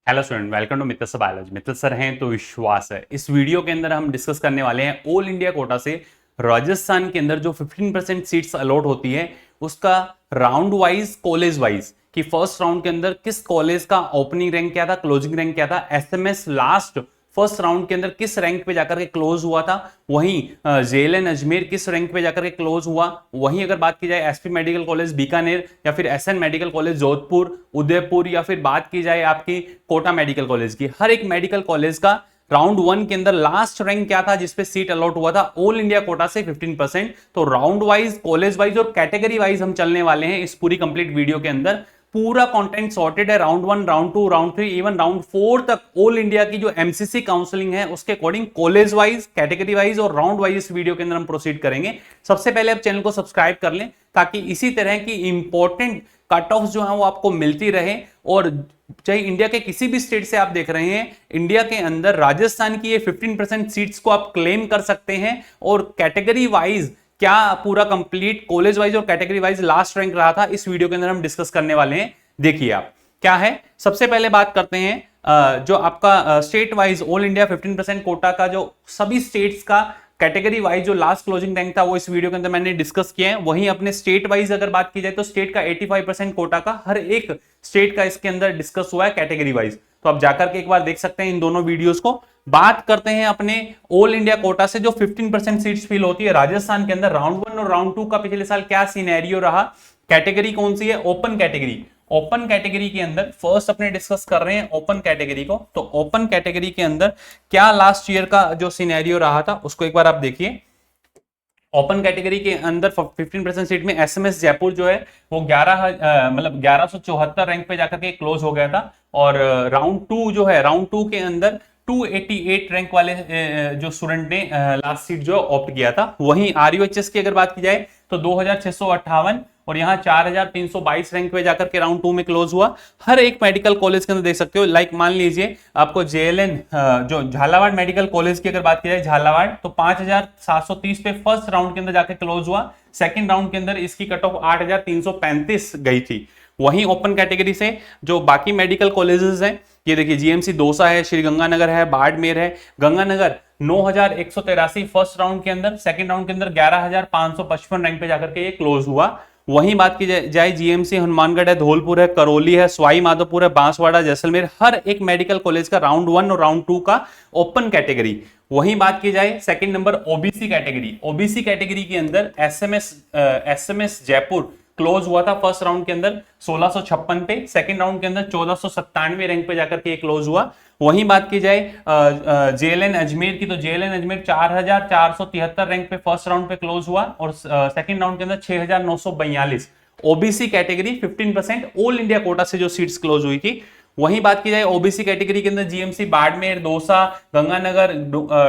Hello student, welcome to Mittal sir biology. Mittal sir हैं तो विश्वास है। इस वीडियो के अंदर हम डिस्कस करने वाले हैं ऑल इंडिया कोटा से राजस्थान के अंदर जो 15% सीट्स अलॉट होती है उसका राउंड वाइज, कॉलेज वाइज कि फर्स्ट राउंड के अंदर किस कॉलेज का ओपनिंग रैंक क्या था, क्लोजिंग रैंक क्या था, एसएमएस लास्ट फर्स्ट राउंड के अंदर किस रैंक पे जाकर के क्लोज हुआ था, वहीं जेएलएन अजमेर किस रैंक पे जाकर के क्लोज हुआ, वहीं अगर बात की जाए एसपी मेडिकल कॉलेज बीकानेर या फिर SN medical college Jodhpur Udaipur या फिर बात की जाए आपकी कोटा मेडिकल कॉलेज की, हर एक मेडिकल कॉलेज का राउंड वन के अंदर लास्ट रैंक क्या था जिसपे सीट अलॉट हुआ था ऑल इंडिया कोटा से 15%। तो राउंड वाइज, कॉलेज वाइज और कैटेगरी वाइज हम चलने वाले हैं इस पूरी कंप्लीट वीडियो के अंदर। पूरा कंटेंट सॉर्टेड है, round one, round to, round three, even round four तक ऑल इंडिया की जो एमसीसी काउंसलिंग है उसके according college wise, category wise और राउंड वाइज इस वीडियो के अंदर हम प्रोसीड करेंगे। सबसे पहले आप चैनल को सब्सक्राइब कर लें ताकि इसी तरह की इंपॉर्टेंट कट ऑफ जो है वो आपको मिलती रहे। और चाहे इंडिया के किसी भी स्टेट से आप देख रहे हैं, इंडिया के अंदर राजस्थान की ये 15% सीट्स को आप क्लेम कर सकते हैं। और कैटेगरी वाइज क्या पूरा कंप्लीट कॉलेज वाइज और कैटेगरी वाइज लास्ट रैंक रहा था, इस वीडियो के अंदर हम डिस्कस करने वाले हैं। देखिए आप क्या है, सबसे पहले बात करते हैं जो आपका state wise all India 15% quota का जो सभी स्टेट्स का कैटेगरी वाइज जो लास्ट क्लोजिंग रैंक था वो इस वीडियो के अंदर मैंने डिस्कस किया है। वहीं अपने स्टेट वाइज अगर बात की जाए तो स्टेट का 85% कोटा का हर एक स्टेट का इसके अंदर डिस्कस हुआ है कैटेगरी वाइज। तो आप जाकर के एक बार देख सकते हैं इन दोनों वीडियोस को। बात करते हैं अपने ऑल इंडिया कोटा से जो 15% सीट्स फिल होती है राजस्थान के अंदर, राउंड वन और राउंड टू का पिछले साल क्या सिनेरियो रहा, कैटेगरी कौन सी है, ओपन कैटेगरी। ओपन कैटेगरी के अंदर फर्स्ट अपने डिस्कस कर रहे हैं ओपन कैटेगरी को। तो ओपन कैटेगरी के अंदर क्या लास्ट ईयर का जो सिनेरियो रहा था उसको एक बार आप देखिए। ओपन कैटेगरी के अंदर 15% सीट में एसएमएस जयपुर जो है वो 1174 रैंक पे जाकर के क्लोज हो गया था। और राउंड टू जो है, राउंड टू के अंदर 288 रैंक वाले जो स्टूडेंट ने लास्ट सीट जो ऑप्ट किया था। वहीं आरयूएचएस की अगर बात की जाए तो 2658 और यहाँ 4322 रैंक पे जाकर के राउंड टू में क्लोज हुआ। हर एक मेडिकल कॉलेज के अंदर देख सकते हो, लाइक मान लीजिए आपको जेएलएन जो झालावाड़ मेडिकल कॉलेज की अगर बात की जाए झालावाड़, तो 5730 पे फर्स्ट राउंड के अंदर जाकर क्लोज हुआ। सेकंड राउंड के अंदर इसकी कट ऑफ 8335 गई थी। वहीं ओपन कैटेगरी से जो बाकी मेडिकल कॉलेजेस हैं, ये देखिए जीएमसी दौसा है, श्री गंगानगर है, बाड़मेर है। गंगानगर 9183 फर्स्ट राउंड के अंदर, सेकंड राउंड के अंदर 11555 रैंक पे जाकर के ये क्लोज हुआ। वहीं बात की जाए जीएमसी हनुमानगढ़ है, धौलपुर है, करौली है, सवाई माधोपुर है, बांसवाड़ा, जैसलमेर, हर एक मेडिकल कॉलेज का राउंड वन और राउंड टू का ओपन कैटेगरी। वहीं बात की जाए second number OBC category. OBC category के अंदर एसएमएस जयपुर क्लोज हुआ था फर्स्ट राउंड के अंदर 1656 पे, सेकंड राउंड के अंदर 1497 रैंक पे जाकर के ये क्लोज हुआ। वहीं बात की जाए जेएलएन अजमेर की, तो जेएलएन अजमेर 4473 रैंक पे फर्स्ट राउंड पे क्लोज हुआ और सेकंड राउंड के अंदर 6942। OBC category 15% all India Kota से जो सीट्स क्लोज हुई थी। वहीं बात की जाए ओबीसी कैटेगरी के अंदर जीएमसी बाड़मेर, दौसा, गंगानगर,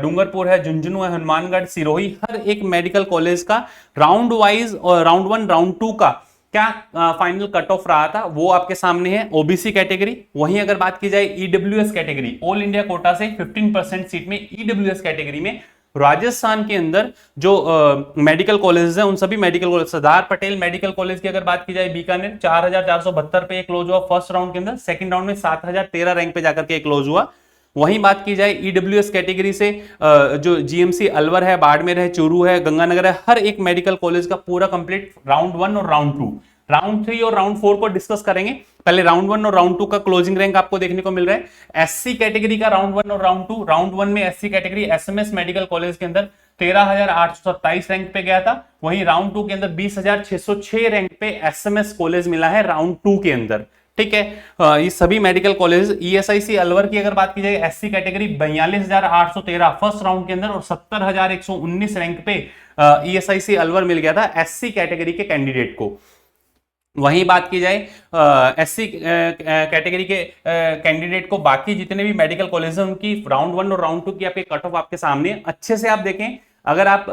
डूंगरपुर है, झुंझुनू है, हनुमानगढ़, सिरोही, हर एक मेडिकल कॉलेज का राउंड वाइज और राउंड वन, राउंड टू का क्या फाइनल कट ऑफ रहा था वो आपके सामने है ओबीसी कैटेगरी। वहीं अगर बात की जाए EWS category, all India Kota से 15% सीट में ईडब्ल्यूएस कैटेगरी में राजस्थान के अंदर जो मेडिकल कॉलेजेस हैं उन सभी medical college, Sardar Patel medical college की अगर बात की जाए बीकानेर 4472 पे क्लोज हुआ फर्स्ट राउंड के अंदर, सेकंड राउंड में 7013 रैंक पे जाकर के क्लोज हुआ। वहीं बात की जाए ईडब्ल्यूएस कैटेगरी से जो जीएमसी अलवर है, बाड़मेर है, चूरू है, गंगानगर है, हर एक मेडिकल कॉलेज का पूरा कंप्लीट राउंड वन और राउंड टू, राउंड थ्री और राउंड फोर को डिस्कस करेंगे। पहले राउंड वन और राउंड टू का क्लोजिंग रैंक आपको देखने को मिल रहा है। एससी कैटेगरी का राउंड वन और राउंड टू, राउंड वन में SC category SMS medical college के अंदर 13827 रैंक पे गया था। वहीं राउंड टू के अंदर 20606 रैंक पे एसएमएस कॉलेज मिला है राउंड टू के अंदर। ठीक है, ये सभी मेडिकल कॉलेज। ईएसआईसी अलवर की अगर बात की जाए एससी कैटेगरी 42813 फर्स्ट राउंड के अंदर और 70119 रैंक पे ईएसआईसी अलवर मिल गया था एससी कैटेगरी के कैंडिडेट को। वहीं बात की जाए एससी कैटेगरी के कैंडिडेट को बाकी जितने भी मेडिकल कॉलेज हैं उनकी राउंड वन और राउंड टू की आपके कट ऑफ आपके सामने अच्छे से आप देखें। अगर आप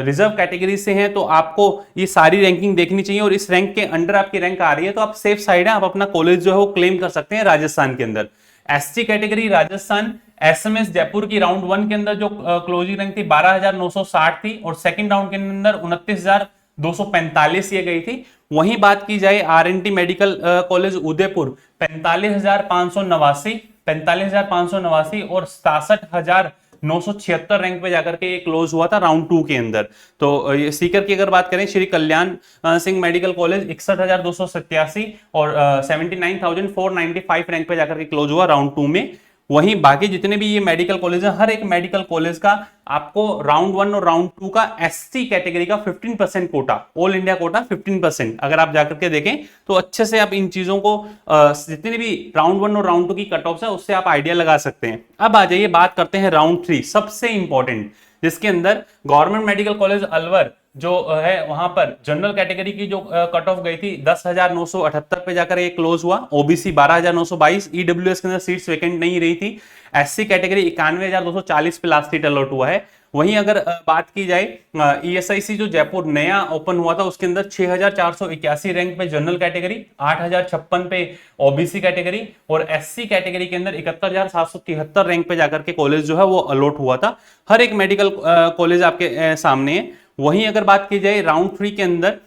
रिजर्व कैटेगरी से हैं तो आपको ये सारी रैंकिंग देखनी चाहिए और इस रैंक के अंडर आपकी रैंक आ रही है तो आप सेफ साइड है, आप अपना कॉलेज जो है वो क्लेम कर सकते हैं राजस्थान के अंदर। ST category Rajasthan SMS Jaipur की राउंड वन के अंदर जो क्लोजिंग रैंक थी 12960 थी और सेकंड राउंड के अंदर 29245 ये गई थी। वहीं बात की जाए आरएनटी मेडिकल कॉलेज उदयपुर 45,589 और 67,976 रैंक पे जाकर के क्लोज हुआ था राउंड 2 के अंदर। तो ये सीकर की अगर बात करें, श्री कल्याण सिंह मेडिकल कॉलेज 61,287 और 79,495 रैंक पे जाकर के क्लोज हुआ राउंड 2 में। वहीं बाकी जितने भी ये मेडिकल कॉलेज हैं, हर एक मेडिकल कॉलेज का आपको राउंड 1 और राउंड 2 का एससी कैटेगरी का 15% कोटा, ऑल इंडिया कोटा 15%, अगर आप जाकर के देखें तो अच्छे से आप इन चीजों को जितनी भी राउंड 1 और राउंड 2 की कट ऑफ है उससे आप आइडिया लगा सकते हैं। अब आ जाइए बात करते हैं राउंड 3, सबसे इंपॉर्टेंट, जिसके अंदर गवर्नमेंट मेडिकल कॉलेज अलवर जो है वहां पर जनरल कैटेगरी की जो कट ऑफ गई थी 10,978 पे जाकर ये क्लोज हुआ, ओबीसी 12,922, ईडब्ल्यूएस के अंदर सीट्स वेकेंट नहीं रही थी, एससी कैटेगरी 91,240 पे लास्ट सीट अलॉट हुआ है। वहीं अगर बात की जाए ईएसआईसी जो जयपुर नया ओपन हुआ था उसके अंदर 6,481 रैंक पे जनरल कैटेगरी, 8,056 पे ओबीसी कैटेगरी और एससी कैटेगरी के अंदर 71,773 रैंक पे जाकर के कॉलेज जो है वो अलॉट हुआ था। हर एक मेडिकल कॉलेज आपके सामने है। वहीं अगर बात की जाए राउंड 3 के अंदर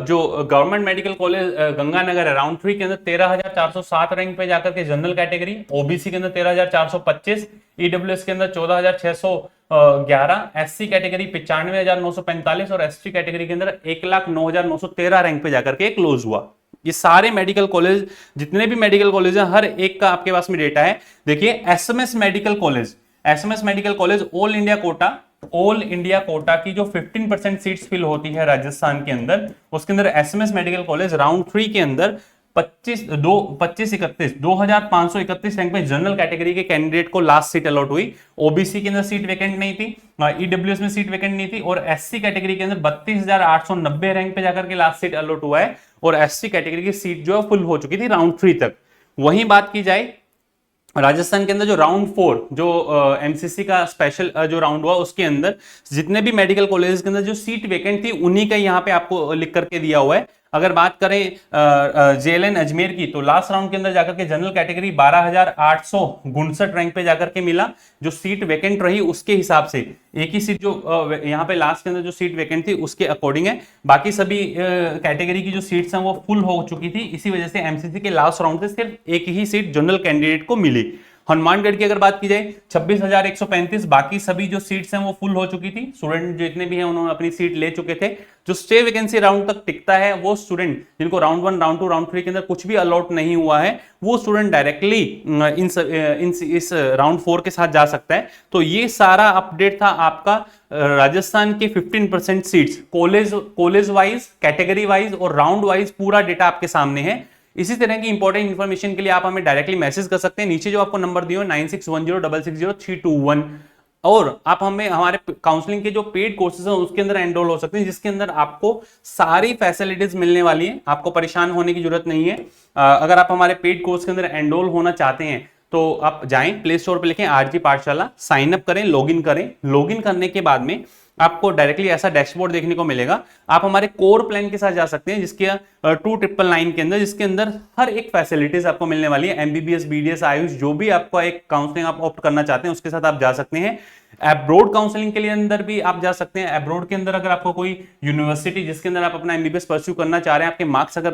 जो गवर्नमेंट मेडिकल कॉलेज गंगानगर है, राउंड 3 के अंदर 13,407 रैंक पे जाकर के जनरल कैटेगरी, ओबीसी के अंदर 13,425, ईडब्ल्यूएस के अंदर 14,611, एससी कैटेगरी 95,945 और एसटी कैटेगरी के अंदर 1,09,913 रैंक पे जाकर के क्लोज हुआ। ये सारे मेडिकल कॉलेज, जितने भी मेडिकल कॉलेज हैं, हर एक का आपके पास में डेटा है। देखिए SMS medical college, SMS medical college all India Kota की जो 15% सीट्स फिल होती है राजस्थान के अंदर, उसके अंदर एसएमएस मेडिकल कॉलेज राउंड 3 के अंदर 2,531 रैंक में जनरल कैटेगरी के कैंडिडेट को लास्ट सीट अलॉट हुई। ओबीसी के अंदर सीट वेकेंट नहीं थी, ईडब्ल्यूएस में सीट वेकेंट नहीं थी और एससी कैटेगरी के अंदर 32,890 रैंक पे जाकर के लास्ट सीट अलॉट हुआ है और एससी कैटेगरी की सीट जो है फुल हो चुकी थी राउंड 3 तक। वहीं बात की जाए राजस्थान के अंदर जो राउंड 4 जो एमसीसी का स्पेशल जो राउंड हुआ उसके अंदर जितने भी मेडिकल कॉलेजेस के अंदर जो सीट वेकेंट थी उन्हीं का यहाँ पे आपको लिख करके दिया हुआ है। अगर बात करें जेएलएन अजमेर की तो लास्ट राउंड के अंदर जाकर के जनरल कैटेगरी 12,859 रैंक पे जाकर के मिला, जो सीट वेकेंट रही उसके हिसाब से एक ही सीट जो यहाँ पे लास्ट के अंदर जो सीट वेकेंट थी उसके अकॉर्डिंग है, बाकी सभी कैटेगरी की जो सीट्स हैं वो फुल हो चुकी थी। इसी वजह से एमसीसी के लास्ट राउंड से सिर्फ एक ही सीट जनरल कैंडिडेट को मिली। हनुमानगढ़ की अगर बात की जाए 26,135, बाकी सभी जो सीट्स हैं वो फुल हो चुकी थी, स्टूडेंट जितने भी हैं उन्होंने अपनी सीट ले चुके थे। जो स्टे वैकेंसी राउंड तक टिकता है वो स्टूडेंट जिनको राउंड 1, राउंड 2, राउंड 3 के अंदर कुछ भी अलॉट नहीं हुआ है वो स्टूडेंट डायरेक्टली इस राउंड 4 के साथ जा सकता है। तो ये सारा अपडेट था आपका राजस्थान के 15% seats college wise, category wise और राउंड वाइज पूरा डेटा आपके सामने है। इसी तरह की इंपॉर्टेंट इन्फॉर्मेशन के लिए आप हमें डायरेक्टली मैसेज कर सकते हैं, नीचे जो आपको नंबर दिया 9610660321 और आप हमें हमारे काउंसलिंग के जो पेड कोर्सेज हैं उसके अंदर एनरोल हो सकते हैं, जिसके अंदर आपको सारी फैसिलिटीज मिलने वाली है, आपको परेशान होने की जरूरत नहीं है। अगर आप हमारे पेड कोर्स के अंदर एनरोल होना चाहते हैं तो आप जाएं प्ले स्टोर पर लिखें आरजी पाठशाला, साइन अप करें, लॉगिन करें। लॉगिन करने के बाद में आपको डायरेक्टली ऐसा डैशबोर्ड देखने को मिलेगा। आप हमारे कोर प्लान के साथ जा सकते हैं जिसके 2999 के अंदर, जिसके अंदर हर एक फैसिलिटीज आपको मिलने वाली है। एमबीबीएस, बीडीएस, आयुष, जो भी आपको एक काउंसलिंग आप ऑप्ट करना चाहते हैं उसके साथ आप जा सकते हैं। एब्रोड काउंसलिंग के लिए अंदर भी आप जा सकते हैं। एब्रोड के अंदर अगर आपको कोई यूनिवर्सिटी जिसके अंदर आप अपना एमबीबीएस परस्यू करना चाह रहे हैं, आपके मार्क्स अगर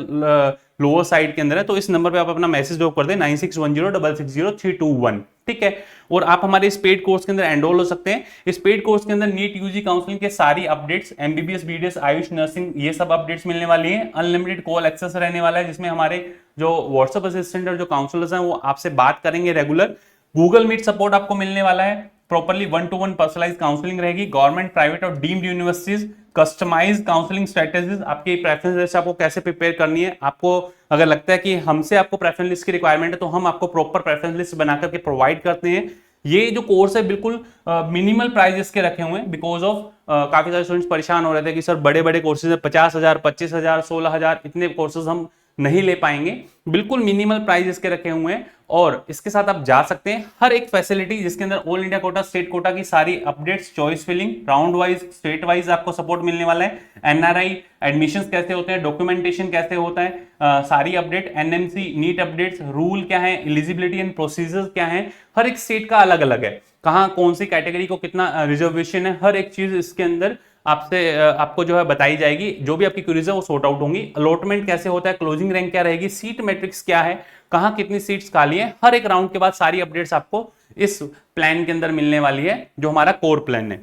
लोअर साइड के अंदर है तो इस नंबर पे आप अपना मैसेज ड्रॉप कर दें 9610660321, ठीक है। और आप हमारे इस पेड कोर्स के अंदर एनरोल हो सकते हैं। इस पेड कोर्स के अंदर नीट यूजी काउंसलिंग के सारी updates, MBBS, BDS, Ayush, nursing, ये सब अपडेट्स मिलने वाली हैं। अनलिमिटेड कॉल एक्सेस रहने वाला है जिसमें हमारे जो व्हाट्सएप असिस्टेंट और जो काउंसलर्स हैं वो आपसे बात करेंगे रेगुलर। गूगल मीट सपोर्ट आपको मिलने वाला है, प्रॉपर्ली 1-to-1 पर्सनलाइज काउंसलिंग रहेगी। गवर्नमेंट, प्राइवेट और deemed universities customise counselling strategies, आपकी प्रेफरेंस लिस्ट आपको कैसे प्रिपेयर करनी है। आपको अगर लगता है कि हमसे आपको प्रेफरेंस लिस्ट की रिक्वायरमेंट है तो हम आपको प्रॉपर प्रेफरेंस लिस्ट बनाकर के प्रोवाइड करते हैं। ये जो कोर्स है बिल्कुल मिनिमल प्राइजेस के रखे हुए हैं बिकॉज ऑफ काफी सारे स्टूडेंट्स परेशान हो रहे थे कि सर बड़े बड़े कोर्सेज है 50,000, 25,000, 16,000, इतने कोर्सेज हम नहीं ले पाएंगे। बिल्कुल मिनिमल प्राइस के रखे हुए हैं और इसके साथ आप जा सकते हैं। हर एक फैसिलिटी जिसके अंदर all India quota, state quota की सारी updates, choice filling, round wise, state wise आपको सपोर्ट मिलने वाला है। एनआरआई एडमिशंस कैसे होते हैं, डॉक्यूमेंटेशन कैसे होता है, सारी update, NMC, NEET updates, rule क्या है, एलिजिबिलिटी एंड प्रोसीजर क्या है, हर एक स्टेट का अलग अलग है, कहाँ कौन सी कैटेगरी को कितना रिजर्वेशन है, हर एक चीज इसके अंदर आपको जो है बताई जाएगी। जो भी आपकी क्वेरीज है वो सॉर्ट आउट होंगी। अलॉटमेंट कैसे होता है, क्लोजिंग रैंक क्या रहेगी, सीट मैट्रिक्स क्या है, कहाँ कितनी सीट्स खाली है, हर एक राउंड के बाद सारी अपडेट्स आपको इस प्लान के अंदर मिलने वाली है जो हमारा कोर प्लान है।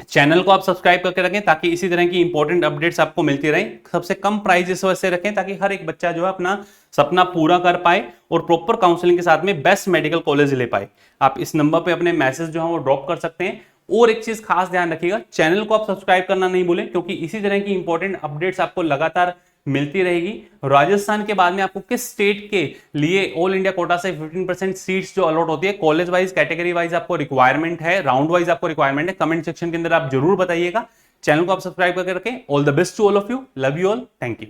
चैनल को आप सब्सक्राइब करके रखें ताकि इसी तरह की इंपॉर्टेंट अपडेट्स आपको मिलती रहें। सबसे कम प्राइस इस वजह से रखें ताकि हर एक बच्चा जो है अपना सपना पूरा कर पाए और प्रॉपर काउंसलिंग के साथ में बेस्ट मेडिकल कॉलेज ले पाए। आप इस नंबर पे अपने मैसेज जो है वो ड्रॉप कर सकते हैं। और एक चीज खास ध्यान रखिएगा, चैनल को आप सब्सक्राइब करना नहीं भूलें क्योंकि इसी तरह की इंपॉर्टेंट अपडेट्स आपको लगातार मिलती रहेगी। राजस्थान के बाद में आपको किस स्टेट के लिए ऑल इंडिया कोटा से 15% सीट्स जो अलॉट होती है, कॉलेज वाइज कैटेगरी वाइज आपको रिक्वायरमेंट है, राउंड वाइज आपको रिक्वायरमेंट है, कमेंट सेक्शन के अंदर आप जरूर बताइएगा। चैनल को आप सब्सक्राइब करके रखें। All the best to all of you, love you all, thank you.